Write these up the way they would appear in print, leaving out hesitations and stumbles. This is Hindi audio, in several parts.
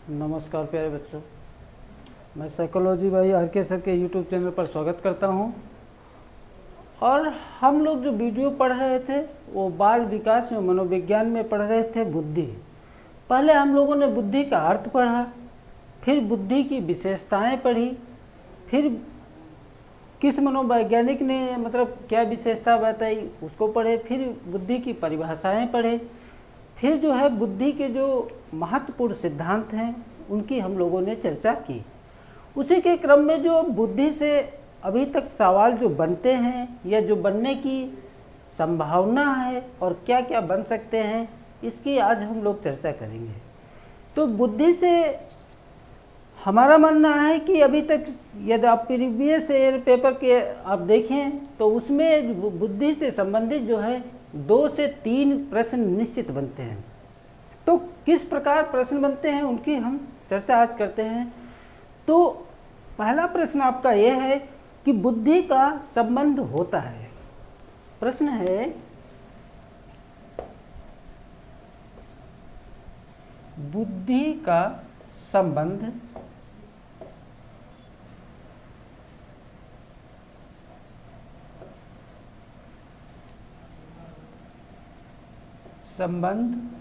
नमस्कार प्यारे बच्चों, मैं साइकोलॉजी भाई आर के सर के यूट्यूब चैनल पर स्वागत करता हूं। और हम लोग जो वीडियो पढ़ रहे थे वो बाल विकास एवं मनोविज्ञान में पढ़ रहे थे बुद्धि। पहले हम लोगों ने बुद्धि का अर्थ पढ़ा, फिर बुद्धि की विशेषताएं पढ़ी, फिर किस मनोवैज्ञानिक ने मतलब क्या विशेषता बताई उसको पढ़े, फिर बुद्धि की परिभाषाएं पढ़े, फिर जो है बुद्धि के जो महत्वपूर्ण सिद्धांत हैं उनकी हम लोगों ने चर्चा की। उसी के क्रम में जो बुद्धि से अभी तक सवाल जो बनते हैं या जो बनने की संभावना है और क्या क्या बन सकते हैं, इसकी आज हम लोग चर्चा करेंगे। तो बुद्धि से हमारा मानना है कि अभी तक यदि आप प्रीवियस ईयर पेपर के आप देखें तो उसमें बुद्धि से संबंधित जो है 2 से 3 प्रश्न निश्चित बनते हैं। तो किस प्रकार प्रश्न बनते हैं उनकी हम चर्चा आज करते हैं। तो पहला प्रश्न आपका यह है कि बुद्धि का संबंध होता है। प्रश्न है, बुद्धि का संबंध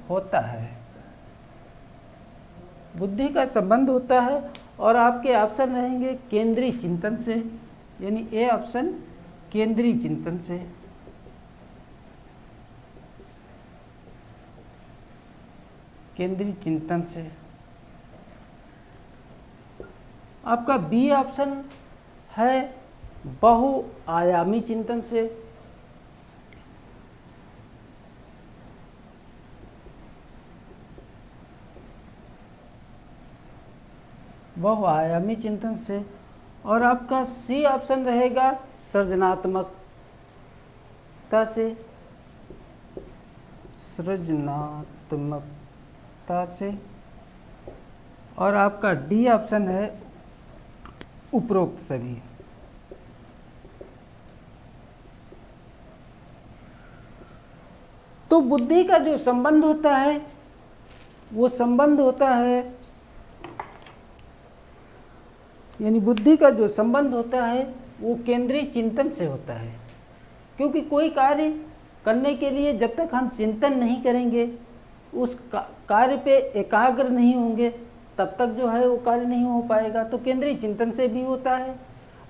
होता है। बुद्धि का संबंध होता है और आपके ऑप्शन रहेंगे केंद्रीय चिंतन से, यानी ए ऑप्शन केंद्रीय चिंतन से। केंद्रीय चिंतन से आपका बी ऑप्शन है बहुआयामी चिंतन से। बहुआयामी चिंतन से। और आपका सी ऑप्शन रहेगा सृजनात्मकता से। सृजनात्मकता से। और आपका डी ऑप्शन है उपरोक्त सभी। तो बुद्धि का जो संबंध होता है वो संबंध होता है, यानी बुद्धि का जो संबंध होता है वो केंद्रीय चिंतन से होता है। क्योंकि कोई कार्य करने के लिए जब तक हम चिंतन नहीं करेंगे, उस कार्य पे एकाग्र नहीं होंगे, तब तक जो है वो कार्य नहीं हो पाएगा। तो केंद्रीय चिंतन से भी होता है।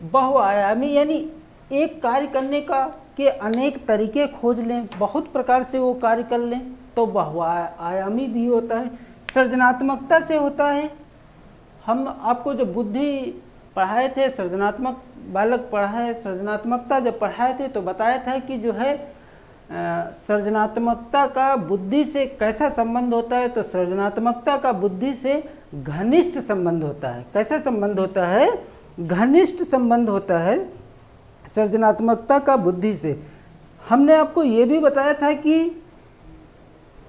बहुआयामी यानी एक कार्य करने का के अनेक तरीके खोज लें, बहुत प्रकार से वो कार्य कर लें, तो बहुआयामी भी होता है। सृजनात्मकता से होता है। हम आपको जो बुद्धि पढ़ाए थे, सृजनात्मक बालक पढ़ा है, सृजनात्मकता जब पढ़ाए थे तो बताया था कि जो है सृजनात्मकता का बुद्धि से कैसा संबंध होता है। तो सृजनात्मकता का बुद्धि से घनिष्ठ संबंध होता है। कैसा संबंध होता है? घनिष्ठ संबंध होता है सृजनात्मकता का बुद्धि से। हमने आपको ये भी बताया था कि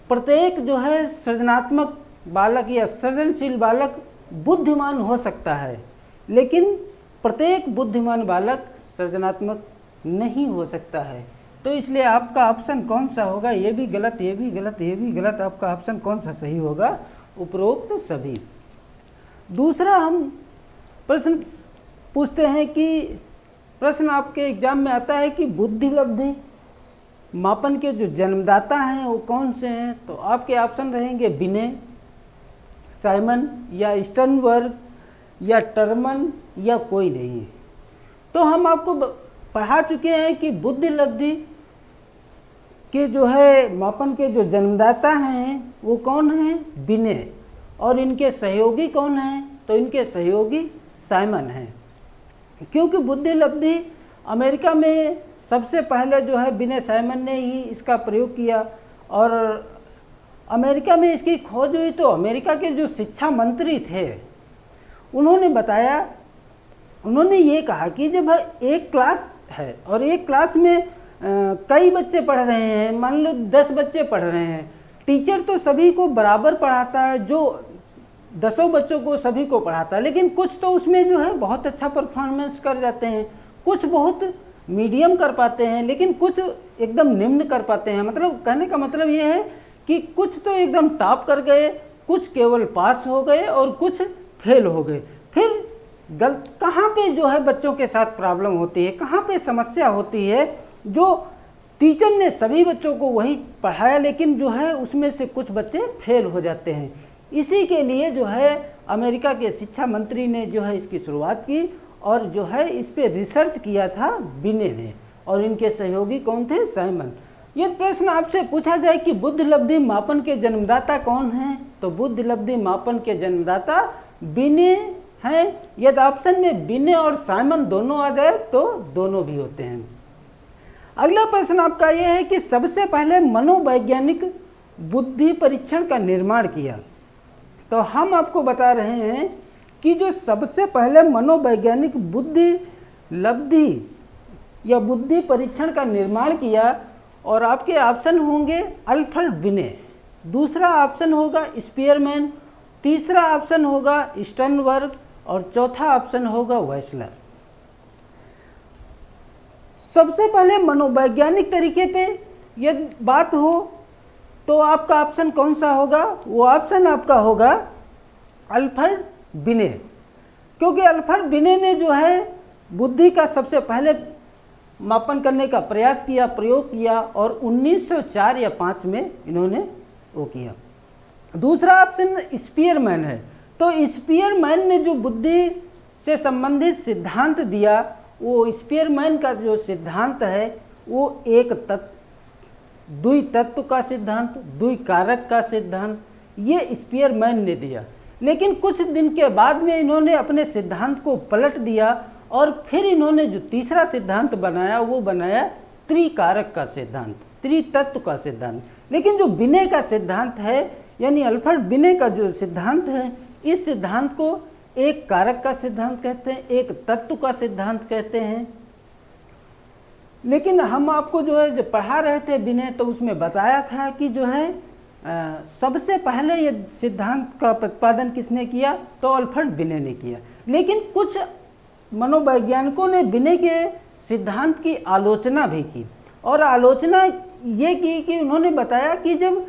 प्रत्येक जो है सृजनात्मक बालक या सृजनशील बालक बुद्धिमान हो सकता है, लेकिन प्रत्येक बुद्धिमान बालक सृजनात्मक नहीं हो सकता है। तो इसलिए आपका ऑप्शन कौन सा होगा? ये भी गलत, ये भी गलत, ये भी गलत। आपका ऑप्शन कौन सा सही होगा? उपरोक्त सभी। दूसरा हम प्रश्न पूछते हैं कि प्रश्न आपके एग्जाम में आता है कि बुद्धि लब्धि मापन के जो जन्मदाता हैं वो कौन से हैं? तो आपके ऑप्शन रहेंगे बिने, साइमन या स्टर्नबर्ग या टर्मन या कोई नहीं। तो हम आपको पढ़ा चुके हैं कि बुद्धि लब्धि के जो है मापन के जो जन्मदाता हैं वो कौन हैं? बिने। और इनके सहयोगी कौन हैं? तो इनके सहयोगी साइमन हैं। क्योंकि बुद्धि लब्धि अमेरिका में सबसे पहले जो है बिने साइमन ने ही इसका प्रयोग किया। और अमेरिका में इसकी खोज हुई तो अमेरिका के जो शिक्षा मंत्री थे उन्होंने बताया, उन्होंने ये कहा कि जब एक क्लास है और एक क्लास में कई बच्चे पढ़ रहे हैं, मान लो 10 बच्चे पढ़ रहे हैं, टीचर तो सभी को बराबर पढ़ाता है, जो 10 बच्चों को सभी को पढ़ाता है, लेकिन कुछ तो उसमें जो है बहुत अच्छा परफॉर्मेंस कर जाते हैं, कुछ बहुत मीडियम कर पाते हैं, लेकिन कुछ एकदम निम्न कर पाते हैं। मतलब कहने का मतलब ये है कि कुछ तो एकदम टॉप कर गए, कुछ केवल पास हो गए और कुछ फेल हो गए। फिर गलत कहाँ पे जो है बच्चों के साथ प्रॉब्लम होती है, कहाँ पे समस्या होती है, जो टीचर ने सभी बच्चों को वही पढ़ाया लेकिन जो है उसमें से कुछ बच्चे फेल हो जाते हैं। इसी के लिए जो है अमेरिका के शिक्षा मंत्री ने जो है इसकी शुरुआत की और जो है इस पे रिसर्च किया था बिने ने, और इनके सहयोगी कौन थे, साइमन। ये प्रश्न आपसे पूछा जाए कि बुद्ध लब्धि मापन के जन्मदाता कौन हैं, तो बुद्ध लब्धि मापन के जन्मदाता बिने हैं। यदि ऑप्शन में बिने और साइमन दोनों आ जाए तो दोनों भी होते हैं। अगला प्रश्न आपका यह है कि सबसे पहले मनोवैज्ञानिक बुद्धि परीक्षण का निर्माण किया। तो हम आपको बता रहे हैं कि जो सबसे पहले मनोवैज्ञानिक बुद्धि लब्धि या बुद्धि परीक्षण का निर्माण किया, और आपके ऑप्शन होंगे अल्फ्रेड बिने, दूसरा ऑप्शन होगा स्पीयरमैन, तीसरा ऑप्शन होगा स्टर्नबर्ग और चौथा ऑप्शन होगा वेसलर। सबसे पहले मनोवैज्ञानिक तरीके पे यदि बात हो तो आपका ऑप्शन कौन सा होगा, वो ऑप्शन आपका होगा अल्फ्रेड बिने, क्योंकि अल्फ्रेड बिने ने जो है बुद्धि का सबसे पहले मापन करने का प्रयास किया, प्रयोग किया, और 1904 या 5 में इन्होंने वो किया। दूसरा ऑप्शन स्पीयरमैन है। तो स्पीयरमैन ने जो बुद्धि से संबंधित सिद्धांत दिया, वो स्पीयरमैन का जो सिद्धांत है वो एक द्वि तत्व का सिद्धांत, द्वि कारक का सिद्धांत, ये स्पीयरमैन ने दिया। लेकिन कुछ दिन के बाद में इन्होंने अपने सिद्धांत को पलट दिया और फिर इन्होंने जो तीसरा सिद्धांत बनाया वो बनाया त्रिकारक का सिद्धांत, त्रितत्व का सिद्धांत। लेकिन जो बिने का सिद्धांत है, यानी अल्फ्रेड बिने का जो सिद्धांत है, इस सिद्धांत को एक कारक का सिद्धांत कहते हैं, एक तत्व का सिद्धांत कहते हैं। लेकिन हम आपको जो है जो पढ़ा रहे थे बिने, तो उसमें बताया था कि जो है सबसे पहले ये सिद्धांत का प्रतिपादन किसने किया, तो अल्फ्रेड बिने ने किया। लेकिन कुछ मनोवैज्ञानिकों ने बिने के सिद्धांत की आलोचना भी की, और आलोचना ये की कि उन्होंने बताया कि जब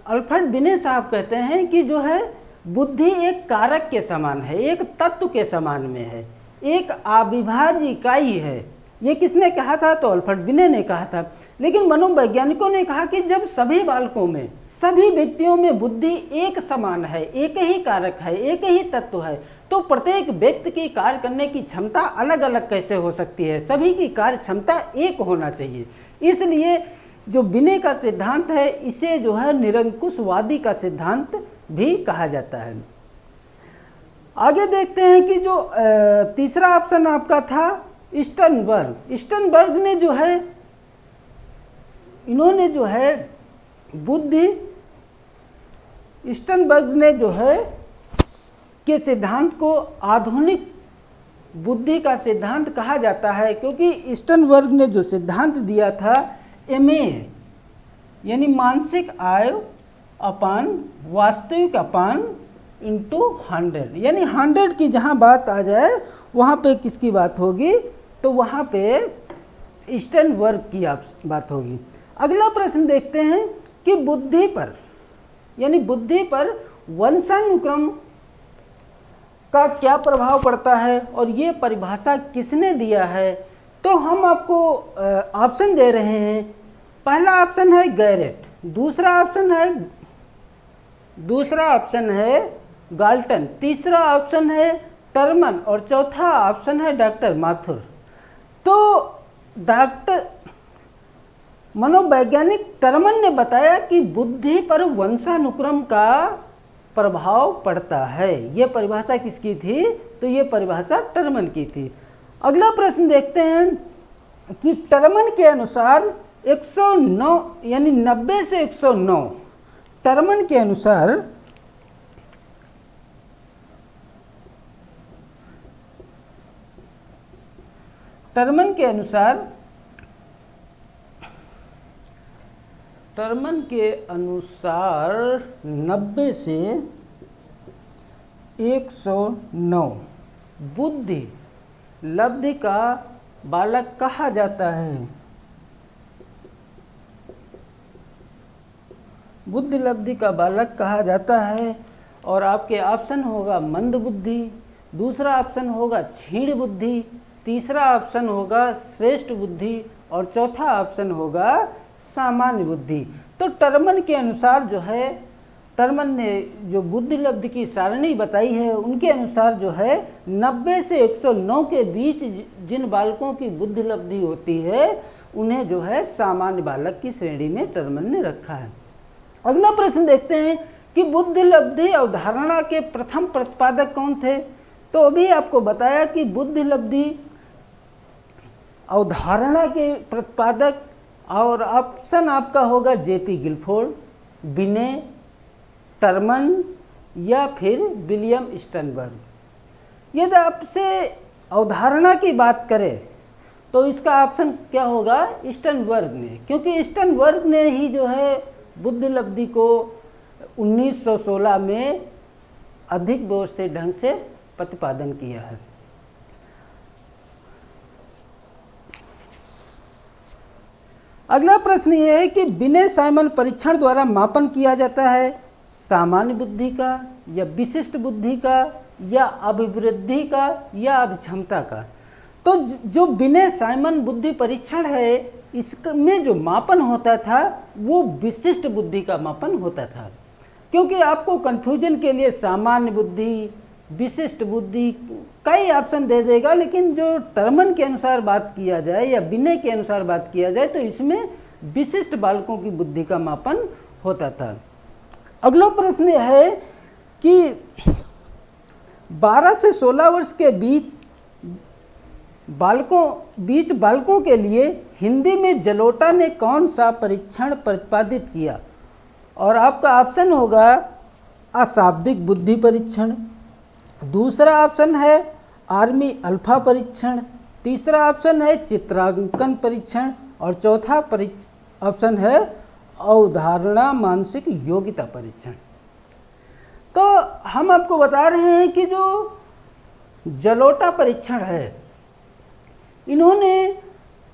अल्फ्रेड बिने साहब कहते हैं कि जो है बुद्धि एक कारक के समान है, एक तत्व के समान में है, एक अविभाज्य इकाई है। ये किसने कहा था, तो अल्फ्रेड बिने ने कहा था। लेकिन मनोवैज्ञानिकों ने कहा कि जब सभी बालकों में, सभी व्यक्तियों में बुद्धि एक समान है, एक ही कारक है, एक ही तत्व है, तो प्रत्येक व्यक्ति की कार्य करने की क्षमता अलग अलग कैसे हो सकती है, सभी की कार्य क्षमता एक होना चाहिए। इसलिए जो बिने का सिद्धांत है, इसे जो है निरंकुशवादी का सिद्धांत भी कहा जाता है। आगे देखते हैं कि जो तीसरा ऑप्शन आपका था स्टर्नबर्ग। स्टर्नबर्ग ने जो है, इन्होंने जो है बुद्धि, स्टर्नबर्ग ने जो है के सिद्धांत को आधुनिक बुद्धि का सिद्धांत कहा जाता है, क्योंकि स्टर्नबर्ग ने जो सिद्धांत दिया था एमए यानी मानसिक आय अपान वास्तविक अपान इंटू 100, यानी 100 की जहाँ बात आ जाए वहाँ पे किसकी बात होगी, तो वहाँ पे स्टर्नबर्ग की बात होगी। अगला प्रश्न देखते हैं कि बुद्धि पर, यानी बुद्धि पर वंशानुक्रम का क्या प्रभाव पड़ता है और ये परिभाषा किसने दिया है। तो हम आपको ऑप्शन दे रहे हैं। पहला ऑप्शन है गैरेट, दूसरा ऑप्शन है गाल्टन, तीसरा ऑप्शन है टर्मन और चौथा ऑप्शन है डॉक्टर माथुर। तो डॉक्टर मनोवैज्ञानिक टर्मन ने बताया कि बुद्धि पर वंशानुक्रम का प्रभाव पड़ता है। ये परिभाषा किसकी थी, तो ये परिभाषा टर्मन की थी। अगला प्रश्न देखते हैं कि टर्मन के अनुसार 109 यानी 90 से 109, टर्मन के अनुसार टर्मन के अनुसार 90 से 109 बुद्धि लब्धि का बालक कहा जाता है। बुद्धि लब्धि का बालक कहा जाता है। और आपके ऑप्शन होगा मंद बुद्धि, दूसरा ऑप्शन होगा क्षीण बुद्धि, तीसरा ऑप्शन होगा श्रेष्ठ बुद्धि और चौथा ऑप्शन होगा सामान्य बुद्धि। तो टर्मन के अनुसार जो है, टर्मन ने जो बुद्धि लब्धि की सारणी बताई है उनके अनुसार जो है 90 से 109 के बीच जिन बालकों की बुद्धि लब्धि होती है उन्हें जो है सामान्य बालक की श्रेणी में टर्मन ने रखा है। अगला प्रश्न देखते हैं कि बुद्धि लब्धि अवधारणा के प्रथम प्रतिपादक कौन थे। तो अभी आपको बताया कि बुद्धि लब्धि अवधारणा के प्रतिपादक और ऑप्शन आपका होगा जेपी गिलफोर्ड, बिने, टर्मन या फिर विलियम स्टर्नबर्ग। यदि आपसे अवधारणा की बात करें तो इसका ऑप्शन क्या होगा, स्टर्नबर्ग ने, क्योंकि स्टर्नबर्ग ने ही जो है बुद्धि लब्धि को 1916 में अधिक व्यवस्थित ढंग से प्रतिपादन किया है। अगला प्रश्न ये है कि विनय साइमन परीक्षण द्वारा मापन किया जाता है सामान्य बुद्धि का या विशिष्ट बुद्धि का या अभिवृद्धि का या अभिक्षमता का। तो जो विनय साइमन बुद्धि परीक्षण है इसमें जो मापन होता था वो विशिष्ट बुद्धि का मापन होता था, क्योंकि आपको कन्फ्यूजन के लिए सामान्य बुद्धि, विशिष्ट बुद्धि कई ऑप्शन दे देगा, लेकिन जो टर्मन के अनुसार बात किया जाए या विनय के अनुसार बात किया जाए तो इसमें विशिष्ट बालकों की बुद्धि का मापन होता था। अगला प्रश्न है कि 12 से 16 वर्ष के बीच बालकों के लिए हिंदी में जलोटा ने कौन सा परीक्षण प्रतिपादित किया। और आपका ऑप्शन होगा अशाब्दिक बुद्धि परीक्षण, दूसरा ऑप्शन है आर्मी अल्फा परीक्षण, तीसरा ऑप्शन है चित्रांकन परीक्षण और चौथा ऑप्शन है अवधारणा मानसिक योग्यता परीक्षण। तो हम आपको बता रहे हैं कि जो जलोटा परीक्षण है इन्होंने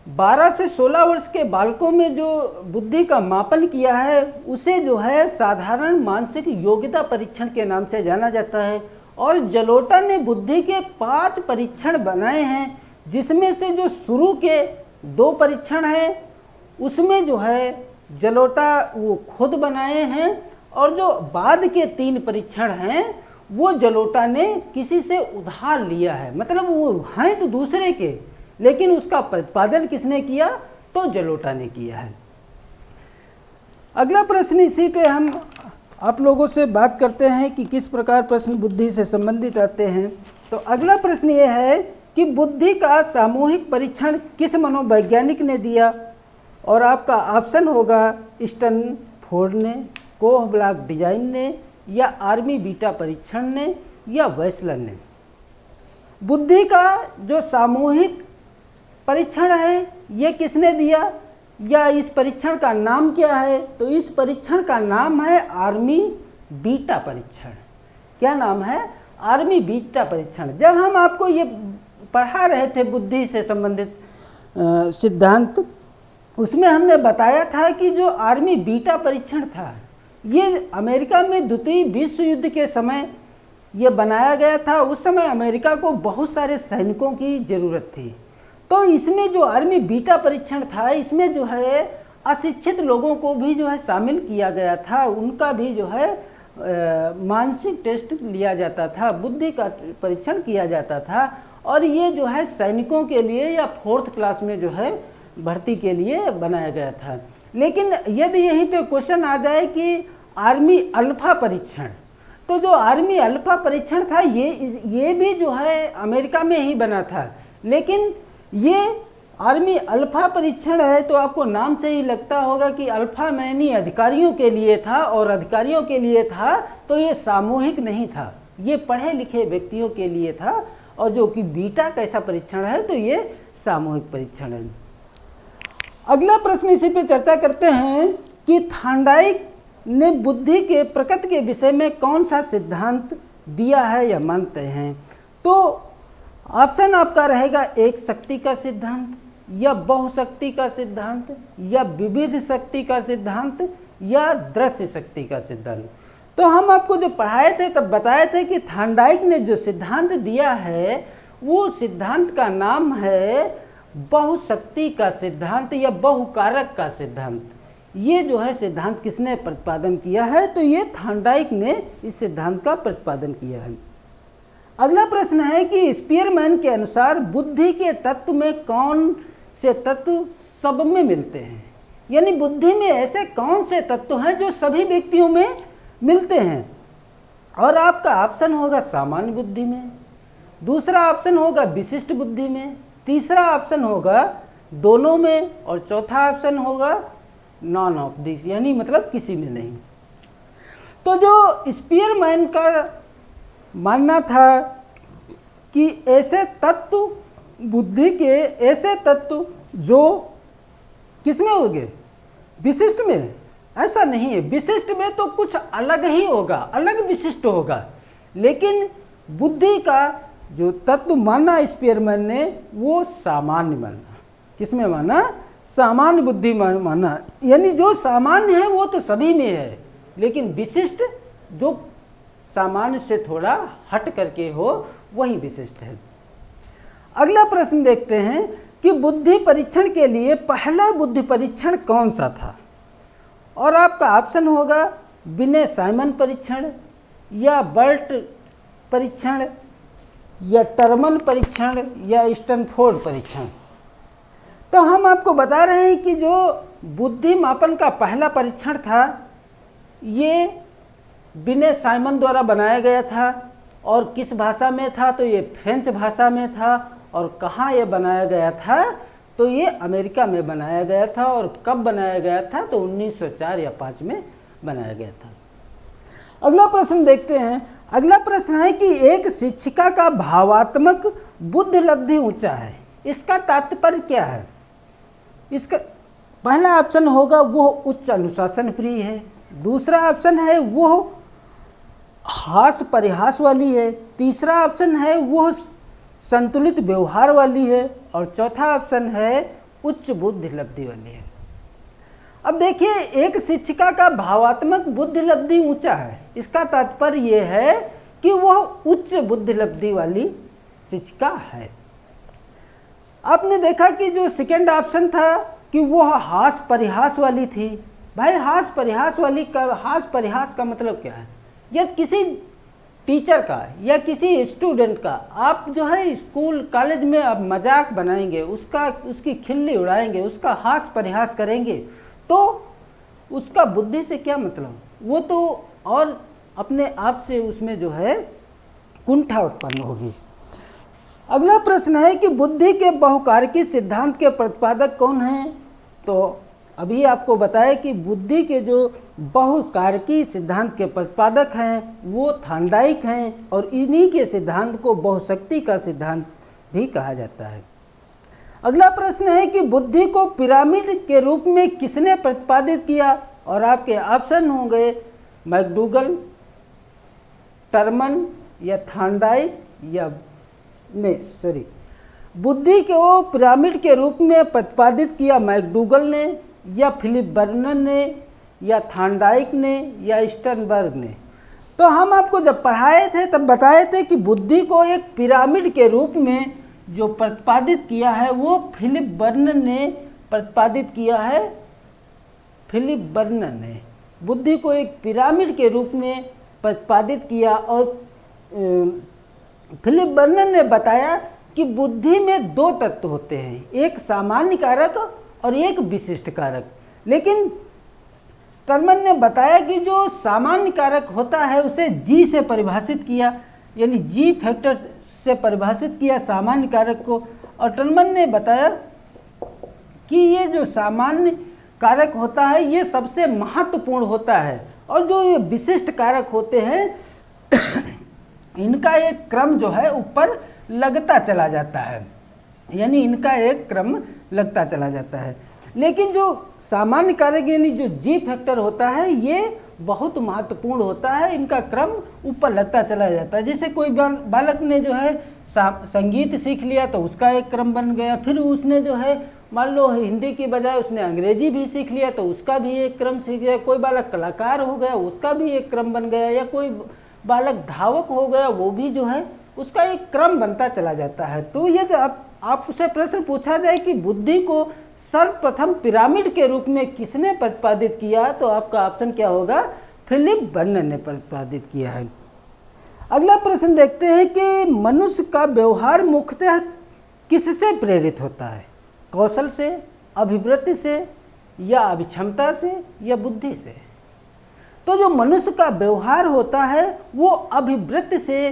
12 से 16 वर्ष के बालकों में जो बुद्धि का मापन किया है उसे जो है साधारण मानसिक योग्यता परीक्षण के नाम से जाना जाता है। और जलोटा ने बुद्धि के 5 परीक्षण बनाए हैं, जिसमें से जो शुरू के 2 परीक्षण हैं उसमें जो है जलोटा वो खुद बनाए हैं और जो बाद के 3 परीक्षण हैं वो जलोटा ने किसी से उधार लिया है, मतलब वो हैं तो दूसरे के लेकिन उसका प्रतिपादन किसने किया, तो जलोटा ने किया है। अगला प्रश्न इसी पे हम आप लोगों से बात करते हैं कि किस प्रकार प्रश्न बुद्धि से संबंधित आते हैं। तो अगला प्रश्न ये है कि बुद्धि का सामूहिक परीक्षण किस मनोवैज्ञानिक ने दिया। और आपका ऑप्शन होगा स्टर्नफोर्ड ने, कोह ब्लॉक डिजाइन ने या आर्मी बीटा परीक्षण ने या वेस्लर ने। बुद्धि का जो सामूहिक परीक्षण है ये किसने दिया या इस परीक्षण का नाम क्या है, तो इस परीक्षण का नाम है आर्मी बीटा परीक्षण। क्या नाम है, आर्मी बीटा परीक्षण। जब हम आपको ये पढ़ा रहे थे बुद्धि से संबंधित सिद्धांत, उसमें हमने बताया था कि जो आर्मी बीटा परीक्षण था ये अमेरिका में द्वितीय विश्व युद्ध के समय ये बनाया गया था। उस समय अमेरिका को बहुत सारे सैनिकों की ज़रूरत थी, तो इसमें जो आर्मी बीटा परीक्षण था इसमें जो है अशिक्षित लोगों को भी जो है शामिल किया गया था, उनका भी जो है मानसिक टेस्ट लिया जाता था, बुद्धि का परीक्षण किया जाता था। और ये जो है सैनिकों के लिए या 4th क्लास में जो है भर्ती के लिए बनाया गया था। लेकिन यदि यहीं पे क्वेश्चन आ जाए कि आर्मी अल्फा परीक्षण, तो जो आर्मी अल्फा परीक्षण था ये भी जो है अमेरिका में ही बना था, लेकिन ये आर्मी अल्फा परीक्षण है तो आपको नाम से ही लगता होगा कि अल्फा मैनी अधिकारियों के लिए था और अधिकारियों के लिए था, तो ये सामूहिक नहीं था, ये पढ़े लिखे व्यक्तियों के लिए था। और जो कि बीटा कैसा परीक्षण है तो ये सामूहिक परीक्षण है। अगला प्रश्न इसी पे चर्चा करते हैं कि थांडाइक ने बुद्धि के प्रकृति के विषय में कौन सा सिद्धांत दिया है या मानते हैं। तो ऑप्शन आपका रहेगा एक शक्ति का सिद्धांत या बहुशक्ति का सिद्धांत या विविध शक्ति का सिद्धांत या दृश्य शक्ति का सिद्धांत। तो हम आपको जो पढ़ाए थे तब बताए थे कि थार्नडाइक ने जो सिद्धांत दिया है वो सिद्धांत का नाम है बहुशक्ति का सिद्धांत या बहुकारक का सिद्धांत। ये जो है सिद्धांत किसने प्रतिपादन किया है? तो ये थार्नडाइक ने इस सिद्धांत का प्रतिपादन किया है। अगला प्रश्न है कि स्पीयरमैन के अनुसार बुद्धि के तत्व में कौन से तत्व सब में मिलते हैं? यानी बुद्धि में ऐसे कौन से तत्व हैं जो सभी व्यक्तियों में मिलते हैं? और आपका ऑप्शन होगा सामान्य बुद्धि में, दूसरा ऑप्शन होगा विशिष्ट बुद्धि में, तीसरा ऑप्शन होगा दोनों में, और चौथा ऑप्शन होगा नॉन ऑफ दिस, यानी मतलब किसी में नहीं। तो जो स्पीयरमैन का मानना था कि ऐसे तत्व, बुद्धि के ऐसे तत्व जो किसमें होंगे? विशिष्ट में। ऐसा नहीं है, विशिष्ट में तो कुछ अलग ही होगा, अलग विशिष्ट होगा, लेकिन बुद्धि का जो तत्व माना स्पीयरमैन ने वो सामान्य माना। किसमें माना? सामान्य बुद्धि माना। यानी जो सामान्य है वो तो सभी में है, लेकिन विशिष्ट जो सामान्य से थोड़ा हट करके हो वही विशिष्ट है। अगला प्रश्न देखते हैं कि बुद्धि परीक्षण के लिए पहला बुद्धि परीक्षण कौन सा था? और आपका ऑप्शन होगा विनय साइमन परीक्षण, या बर्ट परीक्षण, या टर्मन परीक्षण, या स्टैनफोर्ड परीक्षण। तो हम आपको बता रहे हैं कि जो बुद्धि मापन का पहला परीक्षण था ये विनय साइमन द्वारा बनाया गया था। और किस भाषा में था? तो ये फ्रेंच भाषा में था। और कहाँ ये बनाया गया था? तो ये अमेरिका में बनाया गया था। और कब बनाया गया था? तो 1904 या 5 में बनाया गया था। अगला प्रश्न देखते हैं। अगला प्रश्न है कि एक शिक्षिका का भावात्मक बुद्धि लब्धि ऊंचा है, इसका तात्पर्य क्या है? इसका पहला ऑप्शन होगा वो उच्च अनुशासन प्रिय है, दूसरा ऑप्शन है वो हास परिहास वाली है, तीसरा ऑप्शन है वो संतुलित व्यवहार वाली है, और चौथा ऑप्शन है उच्च बुद्धि लब्धि वाली है। अब देखिए, एक शिक्षिका का भावात्मक बुद्धि लब्धि ऊंचा है, इसका तात्पर्य ये है कि वह उच्च बुद्धि लब्धि वाली शिक्षिका है। आपने देखा कि जो सेकेंड ऑप्शन था कि वह हास परिहास वाली थी। भाई हास परिहास वाली का, हास परिहास का मतलब क्या है? यदि किसी टीचर का या किसी स्टूडेंट का आप जो है स्कूल कॉलेज में आप मजाक बनाएंगे, उसकी खिल्ली उड़ाएंगे, उसका हास परिहास करेंगे, तो उसका बुद्धि से क्या मतलब? वो तो और अपने आप से उसमें जो है कुंठा उत्पन्न होगी। अगला प्रश्न है कि बुद्धि के बहुकारकी सिद्धांत के प्रतिपादक कौन हैं? तो अभी आपको बताया कि बुद्धि के जो बहुकारकी सिद्धांत के प्रतिपादक हैं वो थार्नडाइक हैं, और इन्हीं के सिद्धांत को बहुशक्ति का सिद्धांत भी कहा जाता है। अगला प्रश्न है कि बुद्धि को पिरामिड के रूप में किसने प्रतिपादित किया? और आपके ऑप्शन होंगे मैकडूगल, टर्मन, या थार्नडाइक, या बुद्धि को पिरामिड के रूप में प्रतिपादित किया मैकडूगल ने, या फिलिप बर्नन ने, या थार्नडाइक ने, या स्टर्नबर्ग ने। तो हम आपको जब पढ़ाए थे तब बताए थे कि बुद्धि को एक पिरामिड के रूप में जो प्रतिपादित किया है वो फिलिप बर्नन ने प्रतिपादित किया है। फिलिप बर्नन ने बुद्धि को एक पिरामिड के रूप में प्रतिपादित किया, और फिलिप बर्नन ने बताया कि बुद्धि में दो तत्व होते हैं, एक सामान्य कारक और एक विशिष्ट कारक। लेकिन टर्मन ने बताया कि जो सामान्य कारक होता है उसे जी से परिभाषित किया, यानी जी फैक्टर से परिभाषित किया सामान्य कारक को। और टर्मन ने बताया कि ये जो सामान्य कारक होता है ये सबसे महत्वपूर्ण होता है, और जो ये विशिष्ट कारक होते हैं इनका एक क्रम जो है ऊपर लगता चला जाता है, यानी इनका एक क्रम लगता चला जाता है। लेकिन जो सामान्य कारक यानी जो जी फैक्टर होता है ये बहुत महत्वपूर्ण होता है, इनका क्रम ऊपर लगता चला जाता है। जैसे कोई बालक ने जो है संगीत सीख लिया तो उसका एक क्रम बन गया, फिर उसने जो है मान लो हिंदी की बजाय उसने अंग्रेजी भी सीख लिया तो उसका भी एक क्रम सीख गया। कोई बालक कलाकार हो गया, उसका भी एक क्रम बन गया, या कोई बालक धावक हो गया, वो भी जो है उसका एक क्रम बनता चला जाता है। तो ये आपसे प्रश्न पूछा जाए कि बुद्धि को सर्वप्रथम पिरामिड के रूप में किसने प्रतिपादित किया, तो आपका ऑप्शन क्या होगा, फिलिप बर्नर ने प्रतिपादित किया है। अगला प्रश्न देखते हैं कि मनुष्य का व्यवहार मुख्यतः किससे प्रेरित होता है, कौशल से, अभिवृत्ति से, या अभिक्षमता से, या बुद्धि से। तो जो मनुष्य का व्यवहार होता है वो अभिवृत्ति से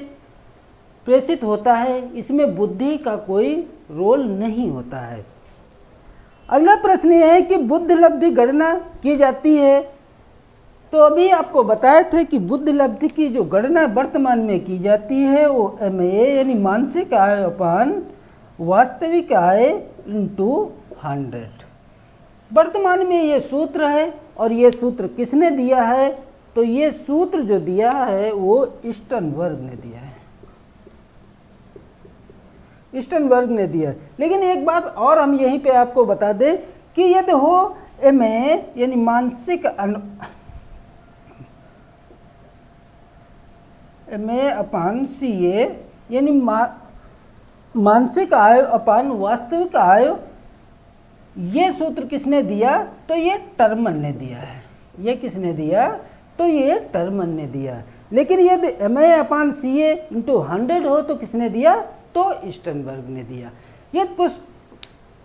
प्रेषित होता है, इसमें बुद्धि का कोई रोल नहीं होता है। अगला प्रश्न यह है कि बुद्धि लब्धि गणना की जाती है। तो अभी आपको बताया था कि बुद्धि लब्धि की जो गणना वर्तमान में की जाती है वो MA यानी मानसिक आय अपान वास्तविक आय इंटू 100 वर्तमान में ये सूत्र है। और ये सूत्र किसने दिया है, तो ये सूत्र जो दिया है वो स्टर्नबर्ग ने दिया है, स्टर्नबर्ग ने दिया है। लेकिन एक बात और हम यहीं पे आपको बता दें कि यदि हो MA यानी मानसिक MA अपान CA यानी मानसिक आय अपान वास्तविक आय, ये सूत्र किसने दिया, तो ये टर्मन ने दिया है। ये किसने दिया, तो ये टर्मन ने दिया। लेकिन यदि MA अपान CA इंटू 100 हो तो किसने दिया, तो स्टर्नबर्ग ने दिया। ये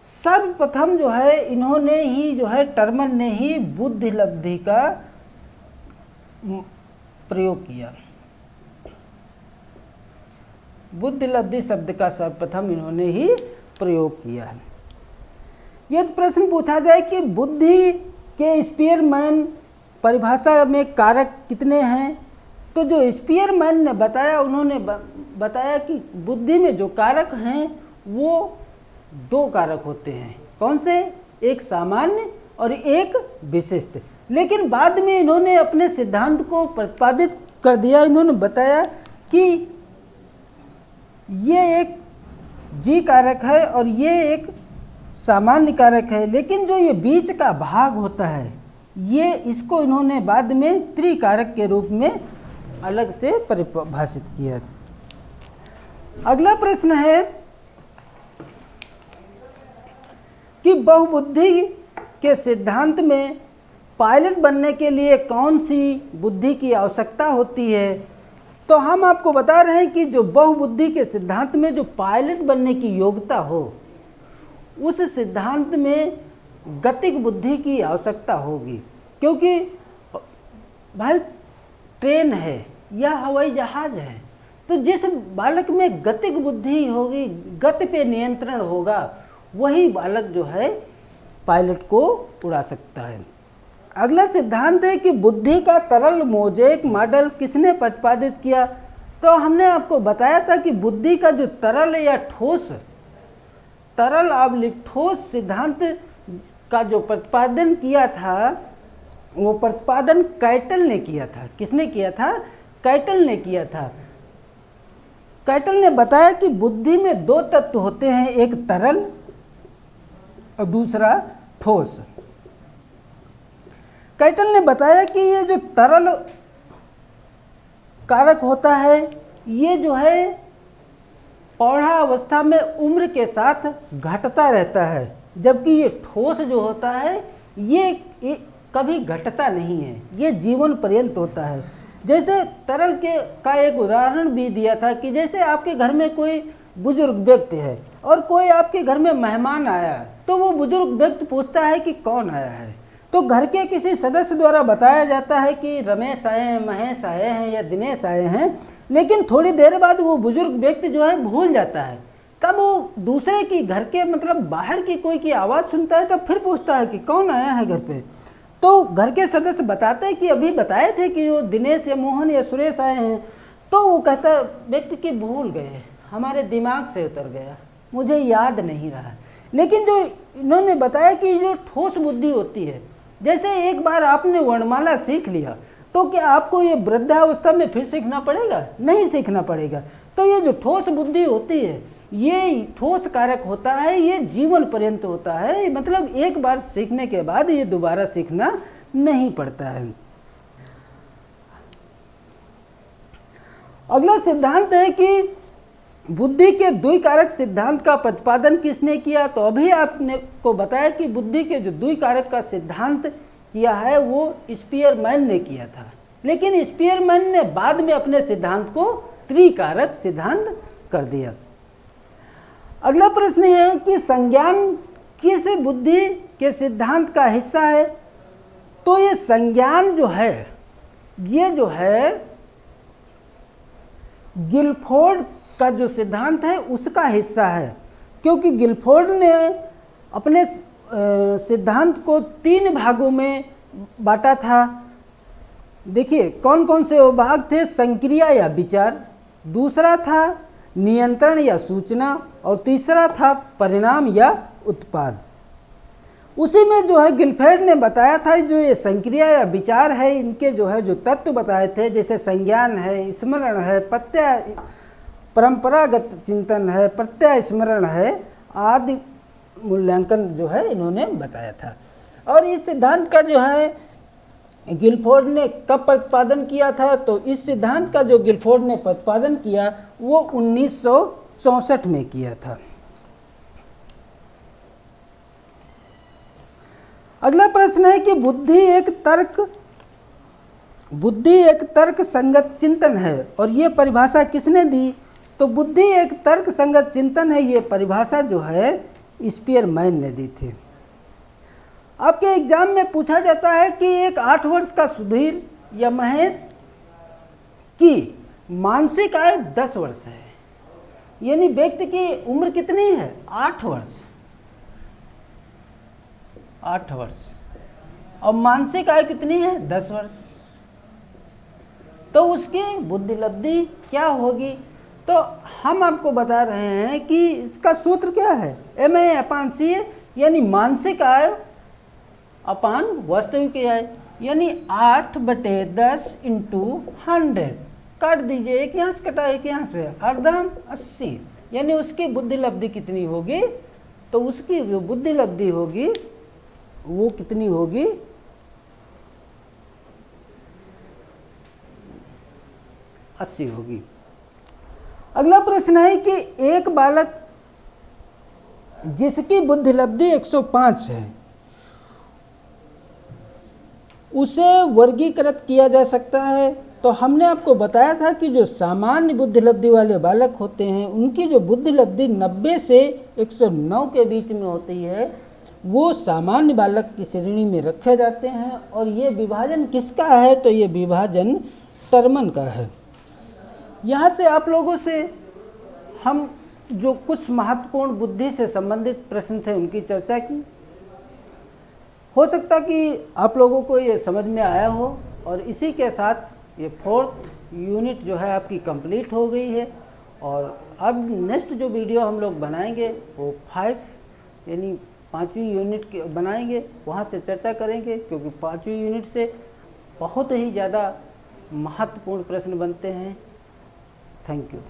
सर्वप्रथम जो है इन्होंने ही जो है टर्मन ने ही बुद्धि लब्धि का प्रयोग किया। बुद्धि लब्धि शब्द का सर्वप्रथम इन्होंने ही प्रयोग किया है। यदि प्रश्न पूछा जाए कि बुद्धि के स्पीयरमैन परिभाषा में कारक कितने हैं, तो जो स्पीयरमैन ने बताया, उन्होंने बताया कि बुद्धि में जो कारक हैं वो 2 कारक होते हैं। कौन से, एक सामान्य और एक विशिष्ट। लेकिन बाद में इन्होंने अपने सिद्धांत को प्रतिपादित कर दिया। इन्होंने बताया कि ये एक जी कारक है और ये एक सामान्य कारक है, लेकिन जो ये बीच का भाग होता है ये इसको इन्होंने बाद में त्रिकारक के रूप में अलग से परिभाषित किया। अगला प्रश्न है कि बहुबुद्धि के सिद्धांत में पायलट बनने के लिए कौन सी बुद्धि की आवश्यकता होती है। तो हम आपको बता रहे हैं कि जो बहुबुद्धि के सिद्धांत में जो पायलट बनने की योग्यता हो, उस सिद्धांत में गतिक बुद्धि की आवश्यकता होगी। क्योंकि भाई ट्रेन है या हवाई जहाज है, तो जिस बालक में गतिक बुद्धि होगी, गति पे नियंत्रण होगा, वही बालक जो है पायलट को उड़ा सकता है। अगला सिद्धांत है कि बुद्धि का तरल मोज़ेक मॉडल किसने प्रतिपादित किया। तो हमने आपको बताया था कि बुद्धि का जो तरल या ठोस, तरल आबलिक ठोस सिद्धांत का जो प्रतिपादन किया था, वो प्रतिपादन कैटल ने किया था। किसने किया था, कैटल ने किया था। कैटल ने बताया कि बुद्धि में 2 तत्व होते हैं, एक तरल और दूसरा ठोस। कैटल ने बताया कि ये जो तरल कारक होता है ये जो है पौधा अवस्था में उम्र के साथ घटता रहता है, जबकि ये ठोस जो होता है ये कभी घटता नहीं है, ये जीवन पर्यंत होता है। जैसे तरल के का एक उदाहरण भी दिया था कि जैसे आपके घर में कोई बुजुर्ग व्यक्ति है और कोई आपके घर में मेहमान आया, तो वो बुजुर्ग व्यक्ति पूछता है कि कौन आया है, तो घर के किसी सदस्य द्वारा बताया जाता है कि रमेश आए हैं, महेश आए हैं या दिनेश आए हैं। लेकिन थोड़ी देर बाद वो बुजुर्ग व्यक्ति जो है भूल जाता है। तब वो दूसरे की घर के मतलब बाहर की कोई की आवाज़ सुनता है, तब फिर पूछता है कि कौन आया है घर पे। तो घर के सदस्य बताते हैं कि अभी बताए थे कि वो दिनेश या मोहन या सुरेश आए हैं। तो वो कहता व्यक्ति कि भूल गए, हमारे दिमाग से उतर गया, मुझे याद नहीं रहा। लेकिन जो इन्होंने बताया कि जो ठोस बुद्धि होती है, जैसे एक बार आपने वर्णमाला सीख लिया तो क्या आपको ये वृद्धावस्था में फिर सीखना पड़ेगा? नहीं सीखना पड़ेगा। तो ये जो ठोस बुद्धि होती है, ये ठोस कारक होता है, ये जीवन पर्यंत होता है, मतलब एक बार सीखने के बाद ये दोबारा सीखना नहीं पड़ता है। अगला सिद्धांत है कि बुद्धि के द्विकारक सिद्धांत का प्रतिपादन किसने किया? तो अभी आपने को बताया कि बुद्धि के जो द्विकारक का सिद्धांत किया है वो स्पीयरमैन ने किया था, लेकिन स्पीयरमैन ने बाद में अपने सिद्धांत को त्रिकारक सिद्धांत कर दिया। अगला प्रश्न यह है कि संज्ञान किस बुद्धि के सिद्धांत का हिस्सा है? तो ये संज्ञान जो है, ये जो है गिलफोर्ड का जो सिद्धांत है उसका हिस्सा है, क्योंकि गिलफोर्ड ने अपने सिद्धांत को 3 भागों में बांटा था। देखिए कौन कौन से वो भाग थे? संक्रिया या विचार, दूसरा था नियंत्रण या सूचना, और तीसरा था परिणाम या उत्पाद। उसी में जो है गिलफोर्ड ने बताया था जो ये संक्रिया या विचार है, इनके जो है जो तत्व बताए थे, जैसे संज्ञान है, स्मरण है, प्रत्यय परंपरागत चिंतन है, प्रत्यय स्मरण है, आदि मूल्यांकन जो है इन्होंने बताया था। और इस सिद्धांत का जो है गिलफोर्ड ने कब प्रतिपादन किया था? तो इस सिद्धांत का जो गिलफोर्ड ने प्रतिपादन किया वो 1964 में किया था। अगला प्रश्न है कि बुद्धि एक तर्क संगत चिंतन है, और ये परिभाषा किसने दी? तो बुद्धि एक तर्क संगत चिंतन है, ये परिभाषा जो है स्पीयरमैन ने दी थी। आपके एग्जाम में पूछा जाता है कि एक 8 वर्ष का सुधीर या महेश की मानसिक आयु 10 वर्ष है, यानी व्यक्ति की उम्र कितनी है? 8 वर्ष। 8 वर्ष और मानसिक आयु कितनी है? 10 वर्ष। तो उसकी बुद्धि लब्धि क्या होगी? तो हम आपको बता रहे हैं कि इसका सूत्र क्या है? MA/CA, यानी मानसिक आयु अपान वास्तविक आयु, यानी 8/10 × 100 काट दीजिए, एक यहाँ से कटा एक यहाँ से, अर्धम 80, यानी उसकी बुद्धि लब्धि कितनी होगी? तो उसकी जो बुद्धि लब्धि होगी वो कितनी होगी? 80 होगी। अगला प्रश्न है कि एक बालक जिसकी बुद्धि लब्धि 105 है उसे वर्गीकृत किया जा सकता है? तो हमने आपको बताया था कि जो सामान्य बुद्धि लब्धि वाले बालक होते हैं उनकी जो बुद्धि लब्धि 90 से 109 के बीच में होती है, वो सामान्य बालक की श्रेणी में रखे जाते हैं। और ये विभाजन किसका है? तो ये विभाजन टर्मन का है। यहाँ से आप लोगों से हम जो कुछ महत्वपूर्ण बुद्धि से संबंधित प्रश्न थे उनकी चर्चा की। हो सकता कि आप लोगों को ये समझ में आया हो, और इसी के साथ ये 4th यूनिट जो है आपकी कंप्लीट हो गई है। और अब नेक्स्ट जो वीडियो हम लोग बनाएंगे वो 5 यानी 5वीं यूनिट के बनाएंगे, वहाँ से चर्चा करेंगे, क्योंकि 5वीं यूनिट से बहुत ही ज़्यादा महत्वपूर्ण प्रश्न बनते हैं। Thank you.